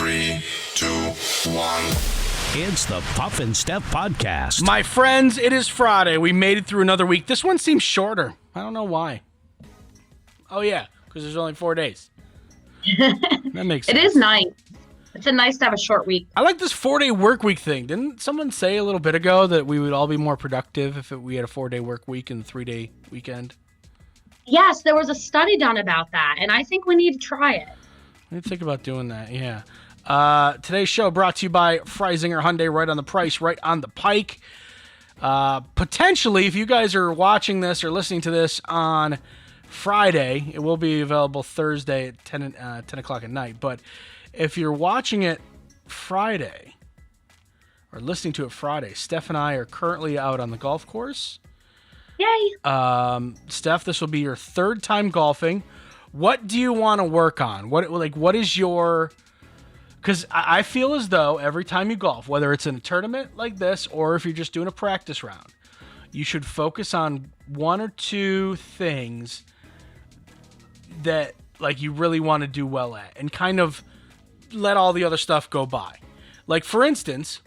3, 2, 1. It's the Puff and Steph podcast. My friends, it is Friday. We made it through another week. This one seems shorter. I don't know why. Oh, yeah, because there's only 4 days. That makes sense. It is nice. It's nice to have a short week. I like this 4-day work week thing. Didn't someone say a little bit ago that we would all be more productive if we had a 4-day work week and a 3-day weekend? Yes, there was a study done about that, and I think we need to try it. I need to think about doing that, yeah. Today's show brought to you by Freisinger Hyundai, right on the price, right on the pike. Potentially, if you guys are watching this or listening to this on Friday, it will be available Thursday at 10 o'clock at night. But if you're watching it Friday or listening to it Friday, Steph and I are currently out on the golf course. Yay! Steph, this will be your third time golfing. What do you want to work on? What is your... Because I feel as though every time you golf, whether it's in a tournament like this or if you're just doing a practice round, you should focus on one or two things that you really want to do well at and kind of let all the other stuff go by. Like, for instance,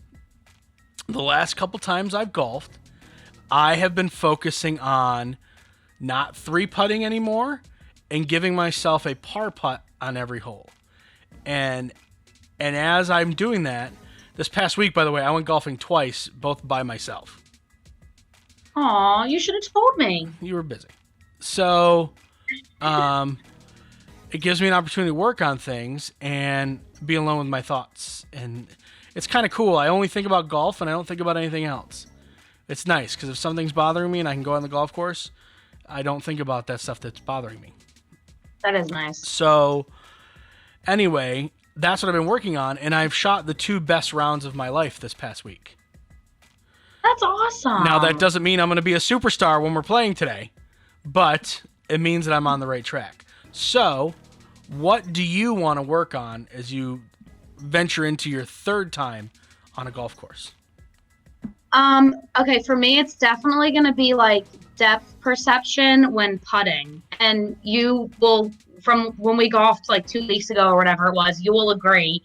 the last couple times I've golfed, I have been focusing on not 3-putting anymore and giving myself a par putt on every hole. And as I'm doing that, this past week, by the way, I went golfing twice, both by myself. Aw, you should have told me. You were busy. So, it gives me an opportunity to work on things and be alone with my thoughts. And it's kind of cool. I only think about golf and I don't think about anything else. It's nice because if something's bothering me and I can go on the golf course, I don't think about that stuff that's bothering me. That is nice. So, anyway, that's what I've been working on, and I've shot the 2 best rounds of my life this past week. That's awesome. Now, that doesn't mean I'm going to be a superstar when we're playing today, but it means that I'm on the right track. So, what do you want to work on as you venture into your third time on a golf course? Okay, for me, it's definitely going to be depth perception when putting. And you will, from when we golfed 2 weeks ago or whatever it was, you will agree.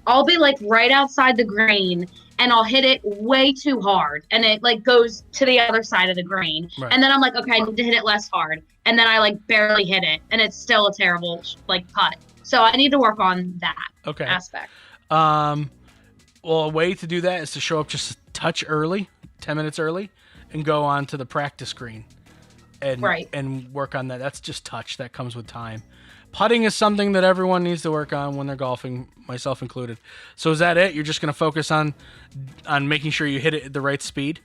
I'll be right outside the green and I'll hit it way too hard. And it goes to the other side of the green. Right. And then I'm okay, I need to hit it less hard. And then I barely hit it. And it's still a terrible putt. So I need to work on that aspect. Well, a way to do that is to show up just a touch early, 10 minutes early, and go on to the practice green and work on that. That's just touch. That comes with time. Putting is something that everyone needs to work on when they're golfing, myself included. So is that it? You're just going to focus on making sure you hit it at the right speed?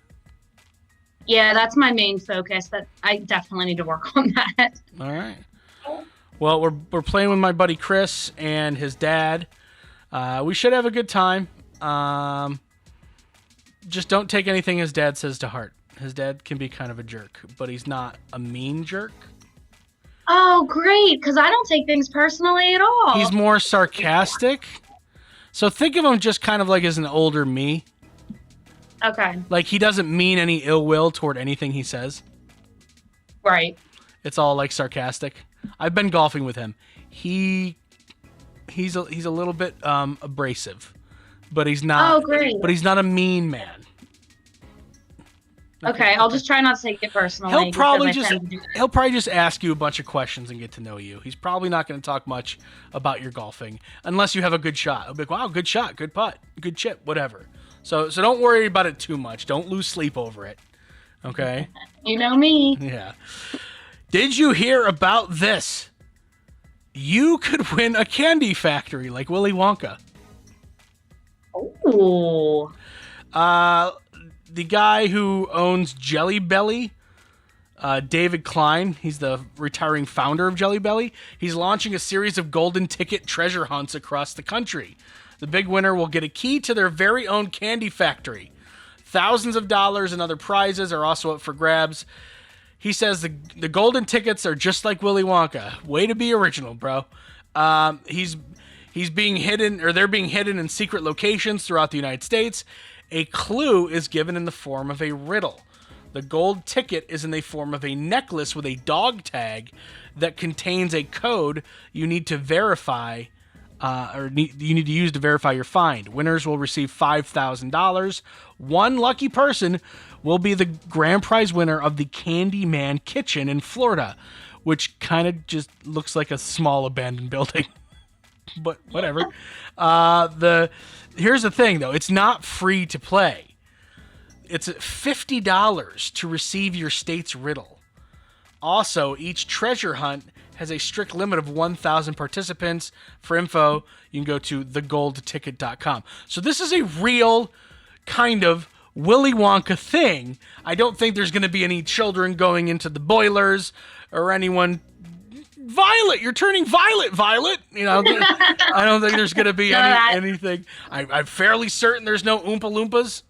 Yeah, that's my main focus. That I definitely need to work on that. All right. Well, we're playing with my buddy Chris and his dad. We should have a good time. Just don't take anything his dad says to heart. His dad can be kind of a jerk, but he's not a mean jerk. Oh, great, because I don't take things personally at all. He's more sarcastic. So think of him just kind of as an older me. Okay. He doesn't mean any ill will toward anything he says. Right. It's all sarcastic. I've been golfing with him. He's a little bit abrasive, but he's not. Oh, great. But he's not a mean man. Okay, I'll just try not to take it personally. He'll probably just ask you a bunch of questions and get to know you. He's probably not going to talk much about your golfing unless you have a good shot. He'll be wow, good shot, good putt, good chip, whatever. So don't worry about it too much. Don't lose sleep over it. Okay? You know me. Yeah. Did you hear about this? You could win a candy factory like Willy Wonka. Ooh. The guy who owns Jelly Belly, David Klein, he's the retiring founder of Jelly Belly. He's launching a series of golden ticket treasure hunts across the country. The big winner will get a key to their very own candy factory. Thousands of dollars and other prizes are also up for grabs. He says the golden tickets are just like Willy Wonka. Way to be original, bro. He's being hidden, or they're being hidden in secret locations throughout the United States. A clue is given in the form of a riddle. The gold ticket is in the form of a necklace with a dog tag that contains a code you need to verify you need to use to verify your find. Winners will receive $5,000. One lucky person will be the grand prize winner of the Candyman Kitchen in Florida, which kind of just looks like a small abandoned building. But whatever. Here's the thing, though. It's not free to play. It's $50 to receive your state's riddle. Also, each treasure hunt has a strict limit of 1,000 participants. For info, you can go to thegoldticket.com. So this is a real kind of Willy Wonka thing. I don't think there's going to be any children going into the boilers or anyone. Violet, you're turning violet, Violet. I don't think there's going to be anything. I'm fairly certain there's no Oompa Loompas.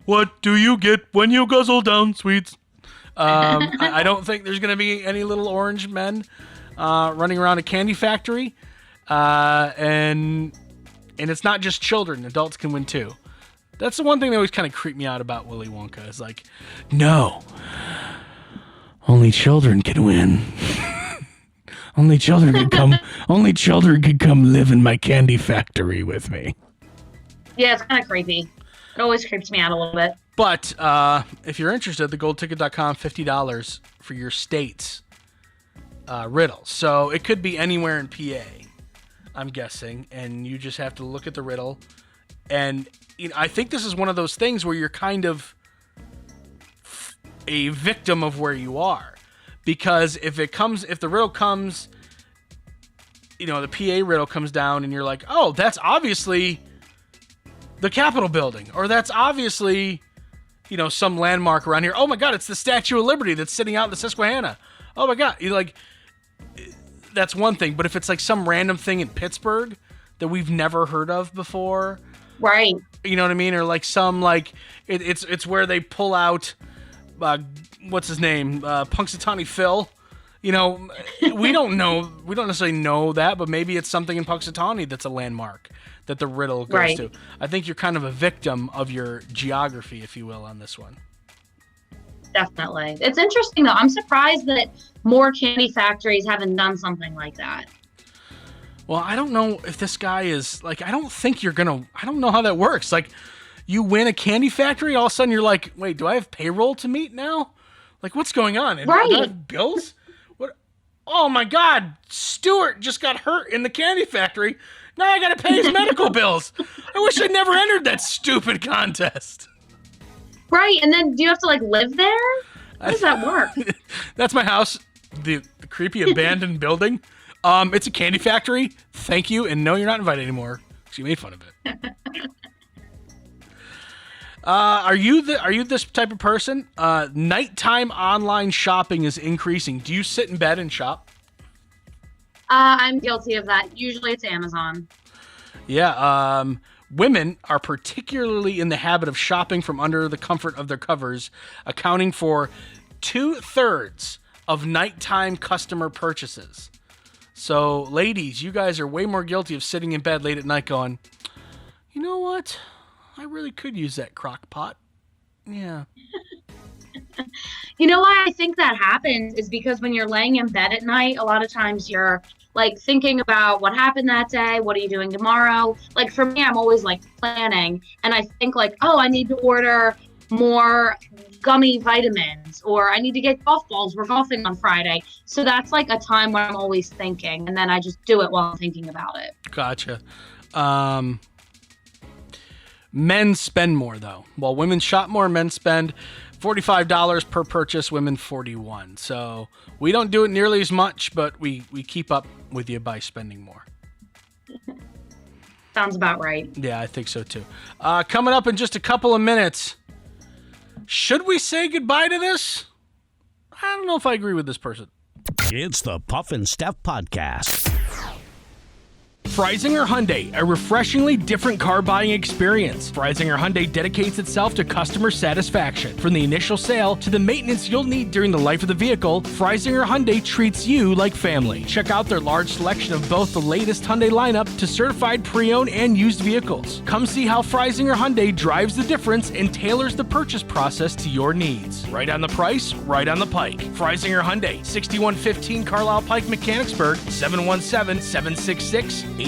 What do you get when you guzzle down sweets? I don't think there's going to be any little orange men running around a candy factory. And it's not just children. Adults can win too. That's the one thing that always kind of creeped me out about Willy Wonka. Is like, no, only children can win. Only children could come. Only children could come live in my candy factory with me. Yeah, it's kind of creepy. It always creeps me out a little bit. But if you're interested, thegoldticket.com, $50 for your state's riddle. So it could be anywhere in PA, I'm guessing, and you just have to look at the riddle. And I think this is one of those things where you're kind of a victim of where you are, because if the riddle comes, the PA riddle comes down, and you're like, oh, that's obviously the Capitol building, or that's obviously, some landmark around here. Oh my God, it's the Statue of Liberty that's sitting out in the Susquehanna. Oh my God, that's one thing. But if it's like some random thing in Pittsburgh that we've never heard of before, right? You know what I mean? Or like some it's where they pull out, what's his name, Punxsutawney Phil. We don't know. We don't necessarily know that, but maybe it's something in Punxsutawney that's a landmark that the riddle goes to. I think you're kind of a victim of your geography, if you will, on this one. Definitely. It's interesting, though. I'm surprised that more candy factories haven't done something like that. Well, I don't know if this guy is, I don't know how that works. Like, you win a candy factory, all of a sudden you're like, wait, do I have payroll to meet now? Like, what's going on? Do I have bills? What? Oh, my God. Stuart just got hurt in the candy factory. Now I got to pay his medical bills. I wish I'd never entered that stupid contest. Right, and then do you have to live there? How does that work? That's my house, the creepy abandoned building. It's a candy factory. Thank you, and no, you're not invited anymore. So you made fun of it. Are you this type of person? Nighttime online shopping is increasing. Do you sit in bed and shop? I'm guilty of that. Usually it's Amazon. Yeah. Women are particularly in the habit of shopping from under the comfort of their covers, accounting for 2/3 of nighttime customer purchases. So, ladies, you guys are way more guilty of sitting in bed late at night going, you know what? I really could use that crock pot. Yeah. You know why I think that happens is because when you're laying in bed at night, a lot of times you're thinking about what happened that day. What are you doing tomorrow? For me, I'm always planning, and I think oh, I need to order more gummy vitamins, or I need to get golf balls. We're golfing on Friday. So that's a time where I'm always thinking, and then I just do it while I'm thinking about it. Gotcha. Men spend more, though. While women shop more, men spend $45 per purchase, women $41. So we don't do it nearly as much, but we keep up with you by spending more. Sounds about right. Yeah, I think so too. Coming up in just a couple of minutes, should we say goodbye to this? I don't know if I agree with this person. It's the Puff and Steph Podcast. Freisinger Hyundai, a refreshingly different car buying experience. Freisinger Hyundai dedicates itself to customer satisfaction. From the initial sale to the maintenance you'll need during the life of the vehicle, Freisinger Hyundai treats you like family. Check out their large selection of both the latest Hyundai lineup to certified pre-owned and used vehicles. Come see how Freisinger Hyundai drives the difference and tailors the purchase process to your needs. Right on the price, right on the pike. Freisinger Hyundai, 6115 Carlisle Pike, Mechanicsburg, 717-766-8422.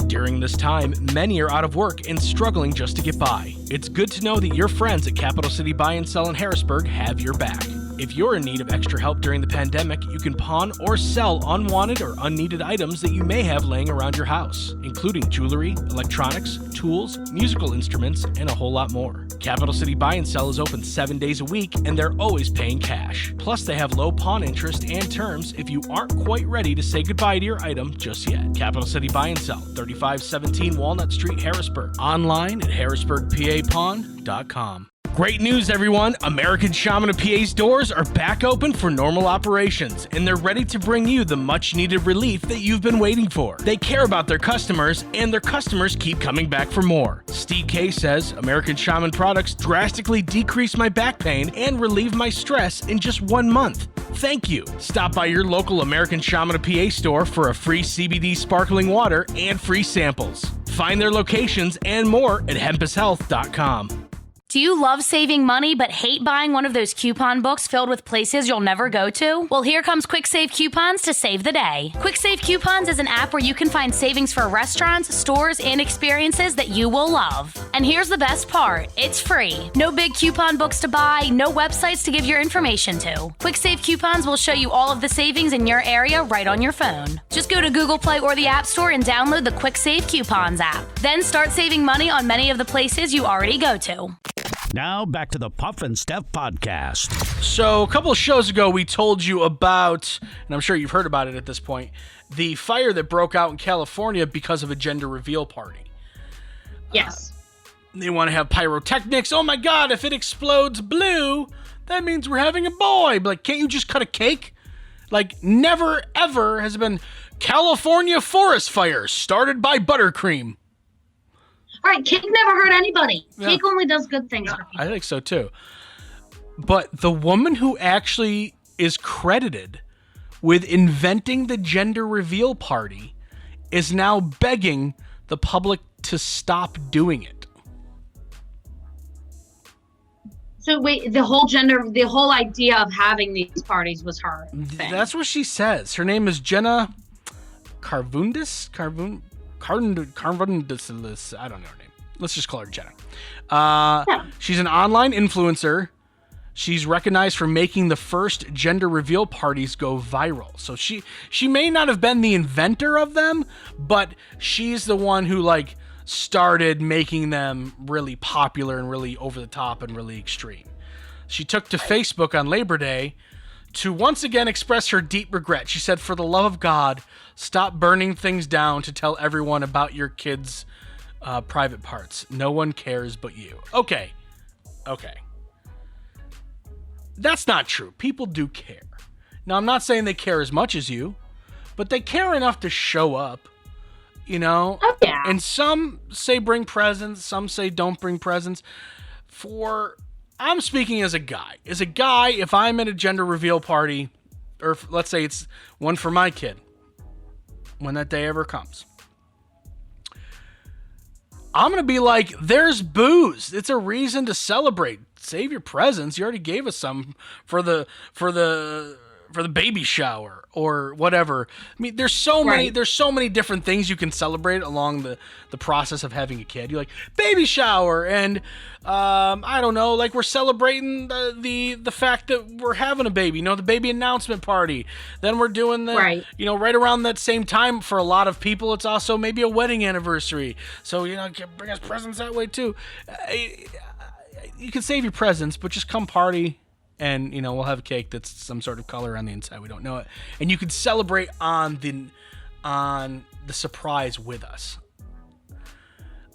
During this time, many are out of work and struggling just to get by. It's good to know that your friends at Capital City Buy and Sell in Harrisburg have your back. If you're in need of extra help during the pandemic, you can pawn or sell unwanted or unneeded items that you may have laying around your house, including jewelry, electronics, tools, musical instruments, and a whole lot more. Capital City Buy and Sell is open 7 days a week, and they're always paying cash. Plus, they have low pawn interest and terms if you aren't quite ready to say goodbye to your item just yet. Capital City Buy and Sell, 3517 Walnut Street, Harrisburg. Online at harrisburgpapawn.com. Great news, everyone! American Shaman of PA's doors are back open for normal operations, and they're ready to bring you the much-needed relief that you've been waiting for. They care about their customers, and their customers keep coming back for more. Steve K says, American Shaman products drastically decrease my back pain and relieve my stress in just 1 month. Thank you. Stop by your local American Shaman of PA store for a free CBD sparkling water and free samples. Find their locations and more at hempushealth.com. Do you love saving money but hate buying one of those coupon books filled with places you'll never go to? Well, here comes Quick Save Coupons to save the day. Quick Save Coupons is an app where you can find savings for restaurants, stores, and experiences that you will love. And here's the best part. It's free. No big coupon books to buy, no websites to give your information to. Quick Save Coupons will show you all of the savings in your area right on your phone. Just go to Google Play or the App Store and download the Quick Save Coupons app. Then start saving money on many of the places you already go to. Now back to the Puff and Steph podcast. So a couple of shows ago, we told you about, and I'm sure you've heard about it at this point, the fire that broke out in California because of a gender reveal party. Yes. They want to have pyrotechnics. Oh my God, if it explodes blue, that means we're having a boy. But like, can't you just cut a cake? Like, never ever has been California forest fire started by buttercream. All right, cake never hurt anybody. Yeah. Cake only does good things for people. I think so too. But the woman who actually is credited with inventing the gender reveal party is now begging the public to stop doing it. So wait, the whole idea of having these parties was her thing. That's what she says. Her name is Jenna Carvundis. Carvundis. I don't know her name. Let's just call her Jenna. She's an online influencer. She's recognized for making the first gender reveal parties go viral. So she may not have been the inventor of them, but she's the one who like started making them really popular and really over the top and really extreme. She took to Facebook on Labor Day to once again express her deep regret. She said, "For the love of God, stop burning things down to tell everyone about your kids' private parts. No one cares but you." Okay. That's not true. People do care. Now, I'm not saying they care as much as you, but they care enough to show up, you know? Oh, yeah. And some say bring presents, some say don't bring presents. I'm speaking as a guy. As a guy, if I'm at a gender reveal party, or let's say it's one for my kid, when that day ever comes, I'm going to be like, there's booze. It's a reason to celebrate. Save your presents. You already gave us some for the baby shower or whatever. I mean, there's so many different things you can celebrate along the process of having a kid. You're like baby shower and I don't know, like we're celebrating the fact that we're having a baby, you know, the baby announcement party. Then we're doing the you know, right around that same time for a lot of people it's also maybe a wedding anniversary. So, you know, bring us presents that way too. You can save your presents, but just come party. And, you know, we'll have a cake that's some sort of color on the inside. We don't know it. And you can celebrate on the surprise with us.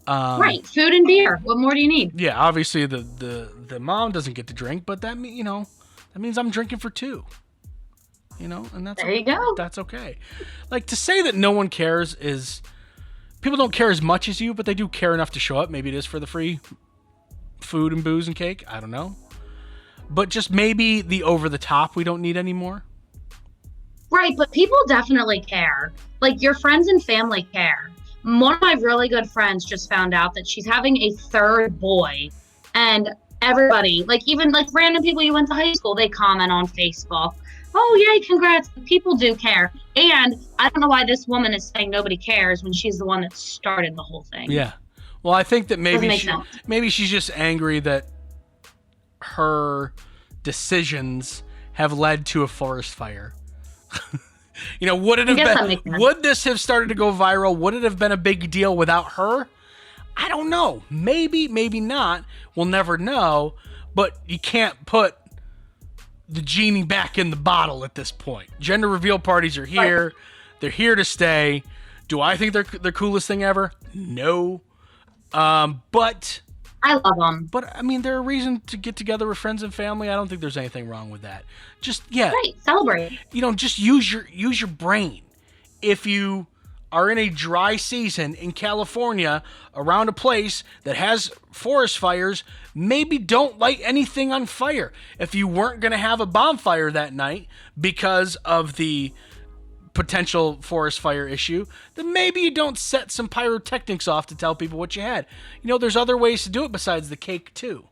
Right. Food and beer. What more do you need? Yeah, obviously the mom doesn't get to drink, but that means I'm drinking for two. and that's There you go. That's okay. Like, to say that no one cares is people don't care as much as you, but they do care enough to show up. Maybe it is for the free food and booze and cake. I don't know. But just maybe the over the top we don't need anymore. Right, but people definitely care. Like, your friends and family care. One of my really good friends just found out that she's having a third boy, and everybody, like, even like random people you went to high school, they comment on Facebook. Oh, yay, congrats. People do care. And I don't know why this woman is saying nobody cares when she's the one that started the whole thing. Yeah. Well, I think that Doesn't make sense. maybe she's just angry that her decisions have led to a forest fire. Would it have been? Would this have started to go viral? Would it have been a big deal without her? I don't know. Maybe, maybe not. We'll never know. But you can't put the genie back in the bottle at this point. Gender reveal parties are here. They're here to stay. Do I think they're the coolest thing ever? No. But I love them. But I mean, they're a reason to get together with friends and family. I don't think there's anything wrong with that. Just Right, celebrate. Just use your brain. If you are in a dry season in California around a place that has forest fires, maybe don't light anything on fire. If you weren't going to have a bonfire that night because of the potential forest fire issue, then maybe you don't set some pyrotechnics off to tell people what you had. There's other ways to do it besides the cake too.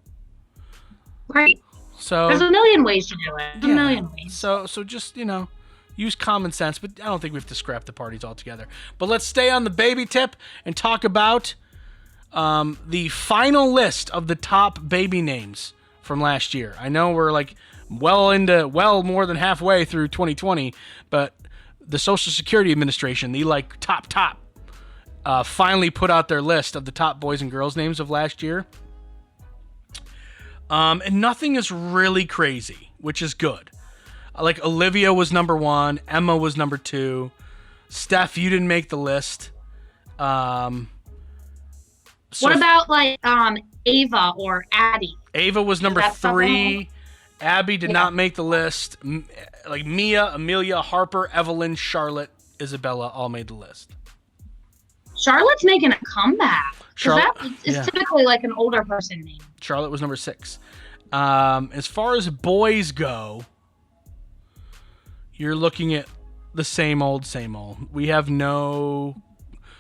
Right. So there's a million ways to do it. A million ways. So just, use common sense, but I don't think we have to scrap the parties altogether. But let's stay on the baby tip and talk about the final list of the top baby names from last year. I know we're like well more than halfway through 2020, but the Social Security Administration, the top, finally put out their list of the top boys and girls names of last year. And nothing is really crazy, which is good. Like, Olivia was number 1, Emma was number 2. Steph, you didn't make the list. What about Ava or Addie? Ava was number 3. Abby did not make the list. Like, Mia, Amelia, Harper, Evelyn, Charlotte, Isabella all made the list. Charlotte's making a comeback. Charlotte, it's typically like an older person name. Charlotte was number 6. As far as boys go, you're looking at the same old. We have no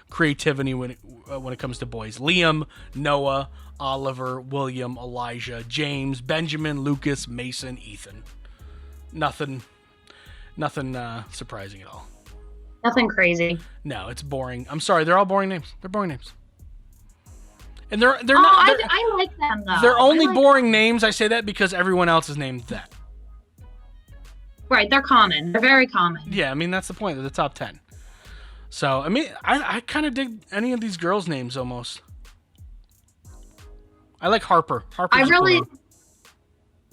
creativity when it comes to boys. Liam, Noah, Oliver, William, Elijah, James, Benjamin, Lucas, Mason, Ethan. Nothing surprising at all. Nothing crazy. No, it's boring. I'm sorry, they're all boring names. They're boring names. And they're not. I like them though. They're only boring names. I say that because everyone else is named that. Right, they're common. They're very common. Yeah, I mean, that's the point. They're the top 10. So, I mean, I kind of dig any of these girls' names almost. I like Harper. Harper's cool.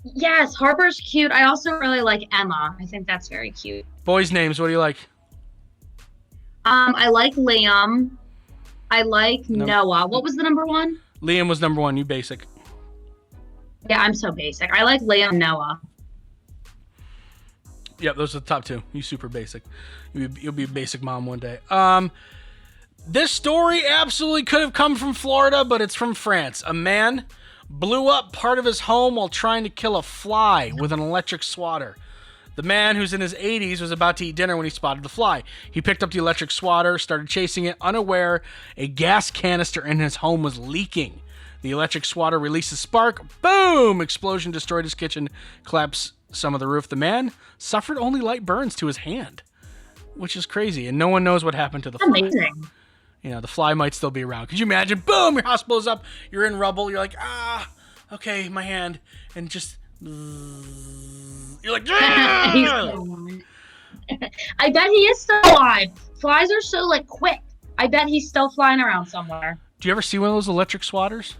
Yes, Harper's cute. I also really like Emma. I think that's very cute. Boys' names, what do you like? I like Liam. I like Noah. What was the number 1? Liam was number 1. You basic. Yeah, I'm so basic. I like Liam, Noah. Yep, those are the top 2. You super basic. You'll be a basic mom one day. This story absolutely could have come from Florida, but it's from France. A man blew up part of his home while trying to kill a fly with an electric swatter. The man, who's in his 80s, was about to eat dinner when he spotted the fly. He picked up the electric swatter, started chasing it, unaware a gas canister in his home was leaking. The electric swatter released a spark. Boom! Explosion destroyed his kitchen, collapsed some of the roof. The man suffered only light burns to his hand, which is crazy, and no one knows what happened to the fly. Amazing. The fly might still be around. Could you imagine? Boom! Your house blows up. You're in rubble. You're like, okay, my hand. And just... You're like, He's still alive. I bet he is still alive. Flies are so, quick. I bet he's still flying around somewhere. Do you ever see one of those electric swatters?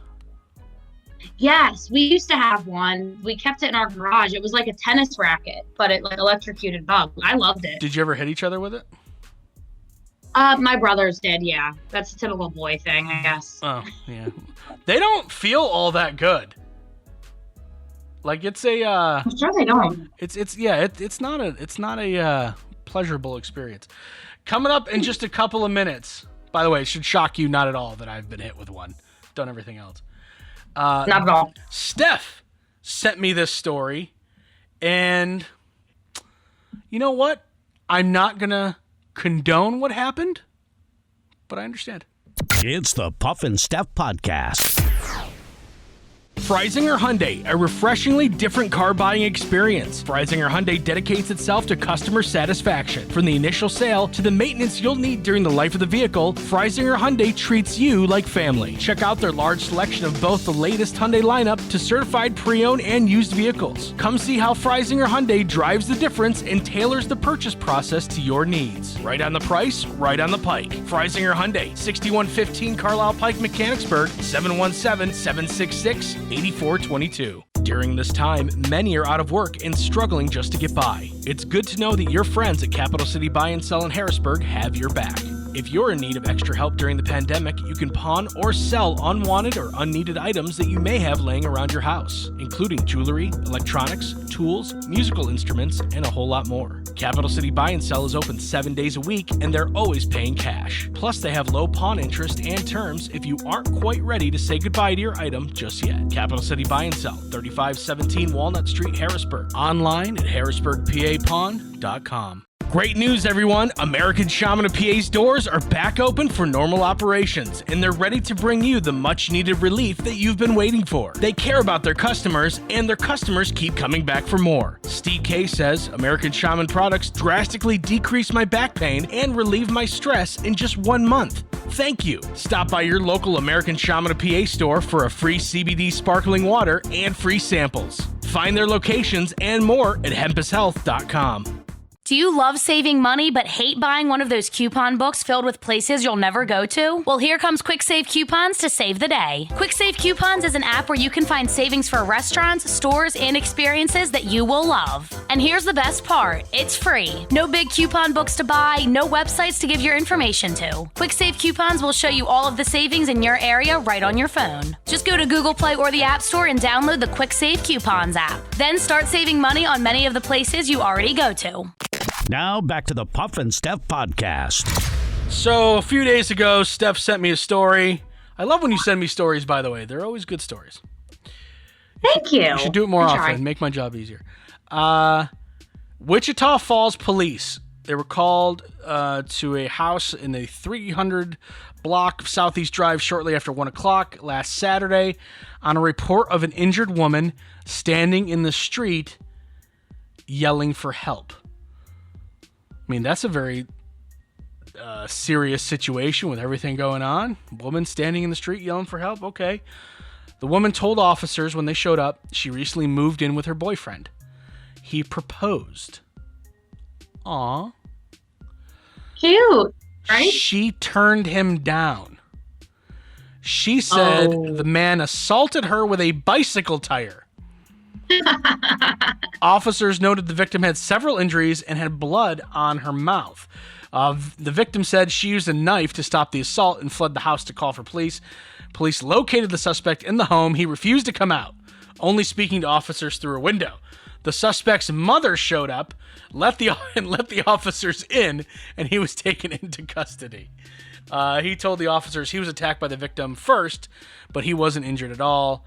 Yes, we used to have one. We kept it in our garage. It was like a tennis racket, but it electrocuted bugs. I loved it. Did you ever hit each other with it? My brothers did, yeah. That's a typical boy thing, I guess. Oh, yeah. They don't feel all that good. Like it's a I'm sure they don't. it's not a pleasurable experience. Coming up in just a couple of minutes. By the way, it should shock you not at all that I've been hit with one. Done everything else. Not at all. Steph sent me this story, and you know what? I'm not gonna condone what happened, but I understand. It's the Puff and Steph Podcast. Freisinger Hyundai, a refreshingly different car buying experience. Freisinger Hyundai dedicates itself to customer satisfaction. From the initial sale to the maintenance you'll need during the life of the vehicle, Freisinger Hyundai treats you like family. Check out their large selection of both the latest Hyundai lineup to certified pre-owned and used vehicles. Come see how Freisinger Hyundai drives the difference and tailors the purchase process to your needs. Right on the price, right on the pike. Freisinger Hyundai, 6115 Carlisle Pike, Mechanicsburg, 717-766-8422. During this time, many are out of work and struggling just to get by. It's good to know that your friends at Capital City Buy and Sell in Harrisburg have your back. If you're in need of extra help during the pandemic, you can pawn or sell unwanted or unneeded items that you may have laying around your house, including jewelry, electronics, tools, musical instruments, and a whole lot more. Capital City Buy and Sell is open 7 days a week, and they're always paying cash. Plus, they have low pawn interest and terms if you aren't quite ready to say goodbye to your item just yet. Capital City Buy and Sell, 3517 Walnut Street, Harrisburg. Online at harrisburgpapawn.com. Great news, everyone! American Shaman of PA's doors are back open for normal operations, and they're ready to bring you the much-needed relief that you've been waiting for. They care about their customers, and their customers keep coming back for more. Steve K says, American Shaman products drastically decrease my back pain and relieve my stress in just 1 month. Thank you. Stop by your local American Shaman of PA store for a free CBD sparkling water and free samples. Find their locations and more at hempushealth.com. Do you love saving money but hate buying one of those coupon books filled with places you'll never go to? Well, here comes Quick Save Coupons to save the day. Quick Save Coupons is an app where you can find savings for restaurants, stores, and experiences that you will love. And here's the best part. It's free. No big coupon books to buy, no websites to give your information to. Quick Save Coupons will show you all of the savings in your area right on your phone. Just go to Google Play or the App Store and download the Quick Save Coupons app. Then start saving money on many of the places you already go to. Now back to the Puff and Steph Podcast. So a few days ago, Steph sent me a story. I love when you send me stories, by the way. They're always good stories. Thank you. You should do it more I'm often. trying. Make my job easier. Wichita Falls police. They were called to a house in the 300 block of Southeast Drive shortly after 1 o'clock last Saturday on a report of an injured woman standing in the street yelling for help. I mean, that's a very serious situation with everything going on. Woman standing in the street yelling for help. Okay. The woman told officers when they showed up she recently moved in with her boyfriend. He proposed. Aw. Cute, right? She turned him down. She said the man assaulted her with a bicycle tire. Officers noted the victim had several injuries and had blood on her mouth. The victim said she used a knife to stop the assault and fled the house to call for police. Police located the suspect in the home. He refused to come out, only speaking to officers through a window. The suspect's mother showed up, let the officers in, and he was taken into custody. He told the officers he was attacked by the victim first, but he wasn't injured at all.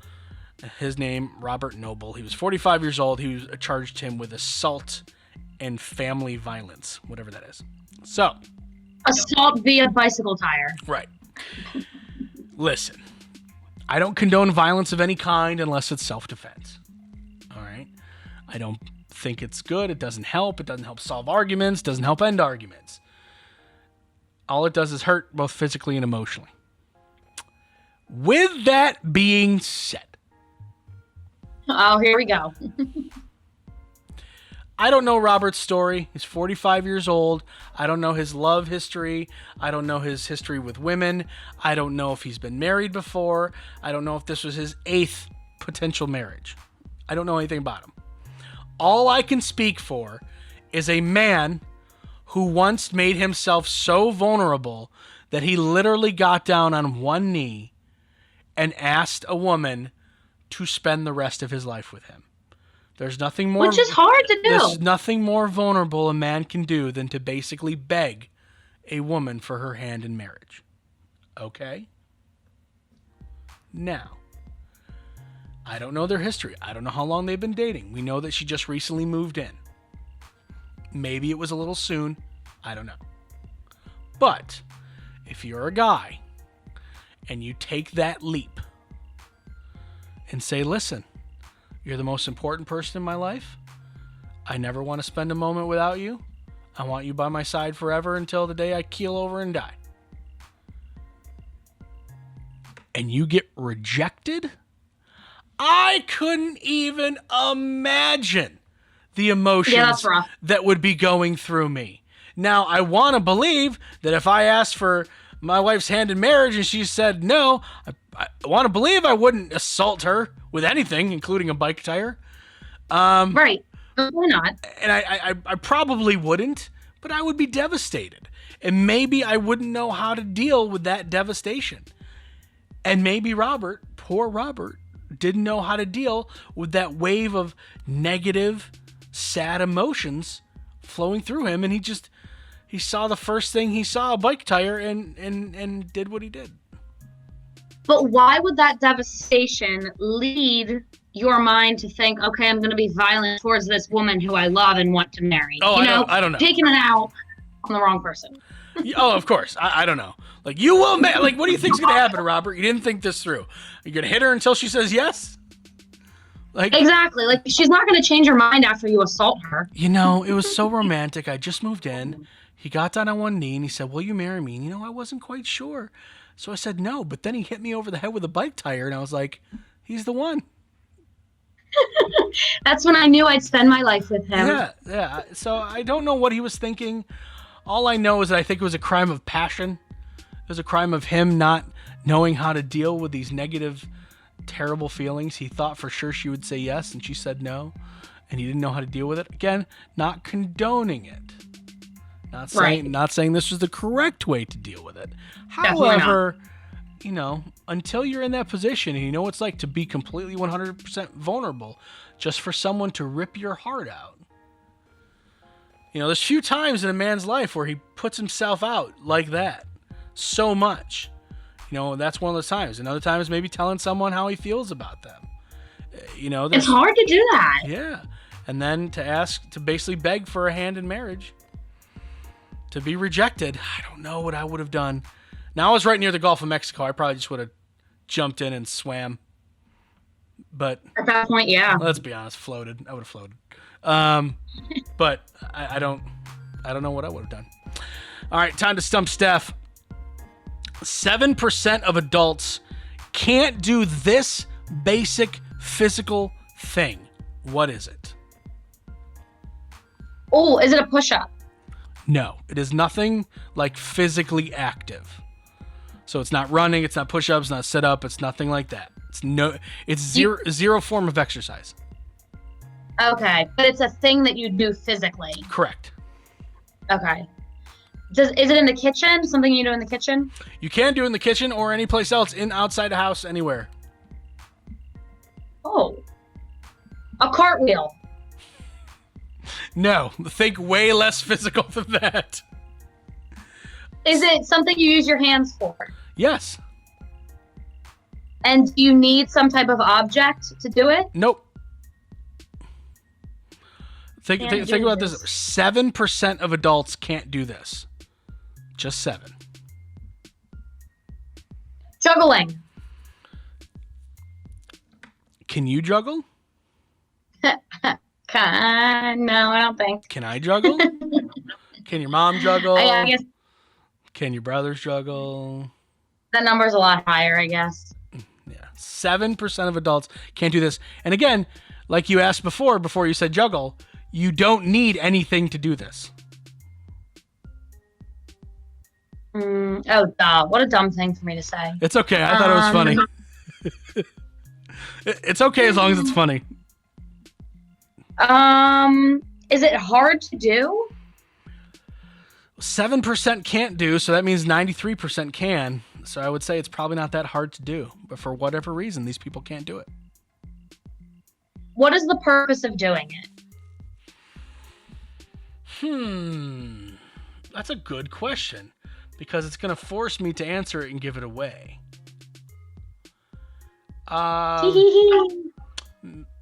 His name, Robert Noble. He was 45 years old. He was charged him with assault and family violence, whatever that is. So, Assault via bicycle tire. right. Listen, I don't condone violence of any kind unless it's self-defense. All right? I don't think it's good. It doesn't help. It doesn't help solve arguments. Doesn't help end arguments. All it does is hurt both physically and emotionally. With that being said, Oh, here we go. I don't know Robert's story. He's 45 years old. I don't know his love history. I don't know his history with women. I don't know if he's been married before. I don't know if this was his 8th potential marriage. I don't know anything about him. All I can speak for is a man who once made himself so vulnerable that he literally got down on one knee and asked a woman to spend the rest of his life with him. There's nothing more. Which is hard to do. There's nothing more vulnerable a man can do than to basically beg a woman for her hand in marriage. Okay? Now, I don't know their history. I don't know how long they've been dating. We know that she just recently moved in. Maybe it was a little soon. I don't know. But if you're a guy and you take that leap and say, listen, you're the most important person in my life. I never want to spend a moment without you. I want you by my side forever until the day I keel over and die. And you get rejected? I couldn't even imagine the emotions that would be going through me. Now, I want to believe that if I asked for my wife's hand in marriage and she said no, I want to believe I wouldn't assault her with anything, including a bike tire. Right. Why not? And I probably wouldn't, but I would be devastated. And maybe I wouldn't know how to deal with that devastation. And maybe Robert, poor Robert, didn't know how to deal with that wave of negative, sad emotions flowing through him. And he saw the first thing he saw, a bike tire, and did what he did. But why would that devastation lead your mind to think, okay, I'm going to be violent towards this woman who I love and want to marry? Oh, I don't know. Taking it out on the wrong person. Oh, of course. I don't know. Like, you will, like, what do you think's going to happen, Robert? You didn't think this through. You're going to hit her until she says yes? Like, exactly. Like, she's not going to change her mind after you assault her. You know, it was so romantic. I just moved in. He got down on one knee and he said, will you marry me? And, I wasn't quite sure. So I said no, but then he hit me over the head with a bike tire and I was like, he's the one. That's when I knew I'd spend my life with him. Yeah. So I don't know what he was thinking. All I know is that I think it was a crime of passion. It was a crime of him not knowing how to deal with these negative, terrible feelings. He thought for sure she would say yes, and she said no, and he didn't know how to deal with it. Again, not condoning it. Not saying this was the correct way to deal with it. However, until you're in that position and you know what it's like to be completely 100% vulnerable just for someone to rip your heart out. There's few times in a man's life where he puts himself out like that so much. That's one of those times. Another time is maybe telling someone how he feels about them. It's hard to do that. Yeah. And then to basically beg for a hand in marriage. To be rejected, I don't know what I would have done. Now, I was right near the Gulf of Mexico. I probably just would have jumped in and swam. But at that point, yeah. Let's be honest, floated. I would have floated. But I don't know what I would have done. All right, time to stump Steph. 7% of adults can't do this basic physical thing. What is it? Oh, is it a push-up? No, it is nothing like physically active. So it's not running, it's not push-ups, not sit-up, it's nothing like that. It's zero form of exercise. Okay, but it's a thing that you do physically. Correct. Okay. Is it in the kitchen? Something you do in the kitchen? You can do it in the kitchen or any place else, outside the house, anywhere. Oh. A cartwheel. No, think way less physical than that. Is it something you use your hands for? Yes. And do you need some type of object to do it? Nope. Think about this. 7% of adults can't do this. Just 7. Juggling. Can you juggle? No, I don't think. Can I juggle? Can your mom juggle? I guess Can your brothers juggle? that number's a lot higher, I guess. Yeah. 7% of adults can't do this. And again, like you asked before you said juggle, you don't need anything to do this. What a dumb thing for me to say. It's okay. I thought it was funny. It's okay as long as it's funny. Is it hard to do? 7% can't do, so that means 93% can. So I would say it's probably not that hard to do. But for whatever reason, these people can't do it. what is the purpose of doing it? That's a good question because it's going to force me to answer it and give it away.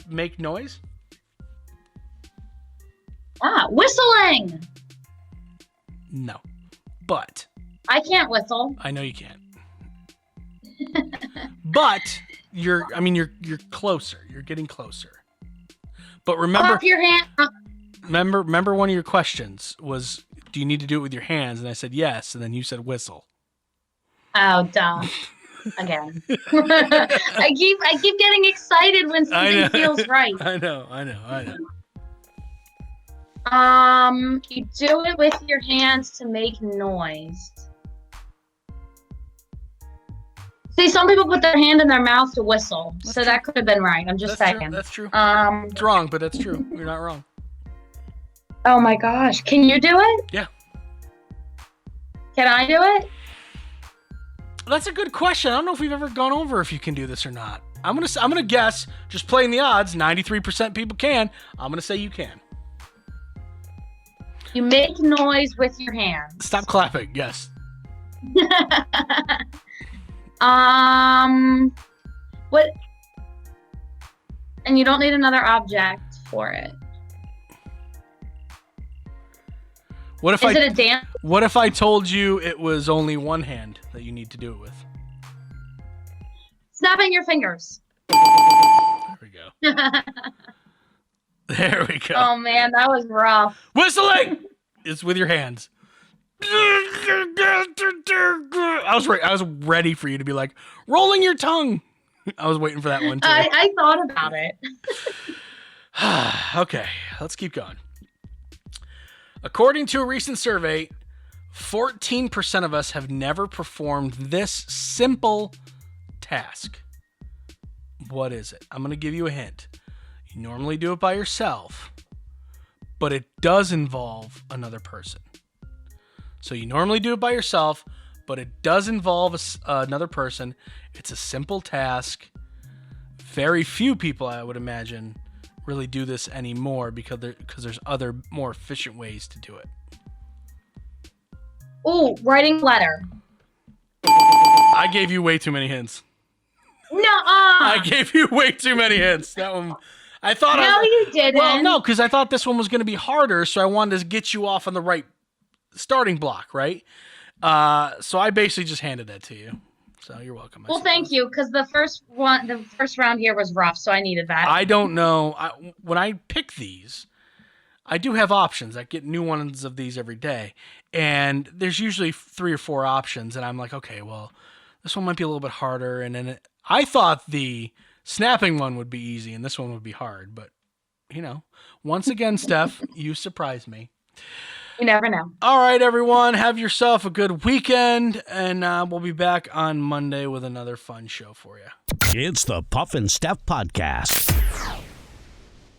Make noise? Whistling. No. But I can't whistle. I know you can't. But you're closer. You're getting closer. But remember, Clap your hand. remember one of your questions was, do you need to do it with your hands? And I said yes, and then you said whistle. Oh, duh. Again. I keep getting excited when something feels right. I know. You do it with your hands to make noise. See, some people put their hand in their mouth to whistle, so that could have been right. I'm just saying. That's true. Um, It's wrong, but that's true. You're not wrong. Oh my gosh, can you do it? Yeah. Can I do it? That's a good question. I don't know if we've ever gone over if you can do this or not. I'm gonna guess, just playing the odds. 93% people can. I'm gonna say you can. You make noise with your hands. Stop clapping. Yes. What? And you don't need another object for it. What if Is it a dance? What if I told you it was only one hand that you need to do it with? Snapping your fingers. There we go. There we go. Oh man, that was rough. Whistling! It's with your hands. I was ready for you to be like, rolling your tongue. I was waiting for that one too. I thought about it. Okay, let's keep going. According to a recent survey, 14% of us have never performed this simple task. What is it? I'm going to give you a hint. You normally do it by yourself, but it does involve another person. So you normally do it by yourself, but it does involve another person. It's a simple task. Very few people, I would imagine, really do this anymore because there's other more efficient ways to do it. Ooh, writing a letter. I gave you way too many hints. Nuh-uh. I gave you way too many hints. That one, I thought. No, you didn't. Well, no, because I thought this one was going to be harder, so I wanted to get you off on the right starting block, right? So I basically just handed that to you. So you're welcome. Well, thank you, because the first round here was rough, so I needed that. I don't know. When I pick these, I do have options. I get new ones of these every day, and there's usually 3 or 4 options, and I'm like, okay, well, this one might be a little bit harder, and then I thought the snapping one would be easy, and this one would be hard, but once again, Steph, you surprised me. You never know. All right, everyone. Have yourself a good weekend, and we'll be back on Monday with another fun show for you. It's the Puff and Steph Podcast.